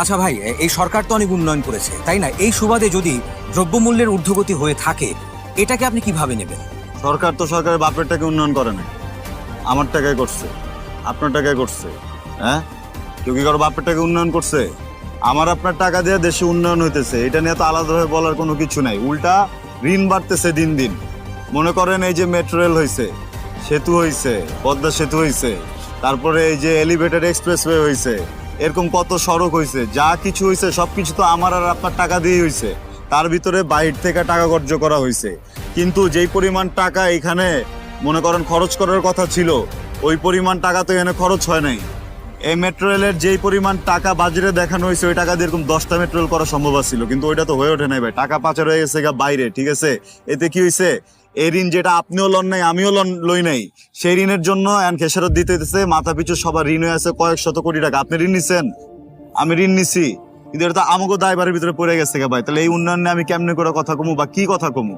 আচ্ছা ভাই, এই সরকার তো অনেক উন্নয়ন করেছে, তাই না? এই সুবাদে যদি দ্রব্যমূল্যের ঊর্ধ্বগতি হয়ে থাকে, এটাকে আপনি কিভাবে নেবেন? সরকার তো সরকারের বাপের টাকা উন্নয়ন করে না, আমার টাকায় করছে, আপনার টাকায় করছে। হ্যাঁ, কেউ কি কারো বাপের টাকা উন্নয়ন করছে? আমার আপনার টাকা দিয়ে দেশে উন্নয়ন হইতেছে, এটা নিয়ে তো আলাদাভাবে বলার কোনো কিছু নাই। উল্টা ঋণ বাড়তেছে দিন দিন। মনে করেন এই যে মেট্রো রেল হয়েছে, সেতু হয়েছে, পদ্মা সেতু হয়েছে, তারপরে এই যে এলিভেটেড এক্সপ্রেসওয়ে হয়েছে, এরকম কত সড়ক হয়েছে, যা কিছু হয়েছে সবকিছু তো আমার আর আপনার টাকা দিয়েই হয়েছে। তার ভিতরে বাইরে থেকে টাকা খরচ করা হয়েছে, কিন্তু যেই পরিমাণ টাকা এখানে মনে করেন খরচ করার কথা ছিল, ওই পরিমাণ টাকা তো এখানে খরচ হয় নাই। এই মেট্রো রেলের যেই পরিমাণ টাকা বাজারে দেখানো হয়েছে, ওই টাকা দিয়ে এরকম 10টা মেট্রো রেল করা সম্ভব ছিল, কিন্তু ওইটা তো হয়ে ওঠে নাই ভাই। টাকা পাচার হয়ে গেছে বাইরে, ঠিক আছে? এতে কি হয়েছে, এই ঋণ যেটা আপনিও লন নাই আমিও লই নাই, সেই ঋণের জন্য এখন খেসারত দিতে হইতেছে। মাথা পিছু সবার ঋণ হয়ে আছে কয়েক শত কোটি টাকা। আপনি ঋণ নিছেন, আমি ঋণ নিছি, কিন্তু এটা তো আমাকে দায়ভারের ভিতরে পড়ে গেছে ভাই। তাহলে এই উন্নয়ন নিয়ে আমি কেমনে করে কথা কমু বা কি কথা কমু?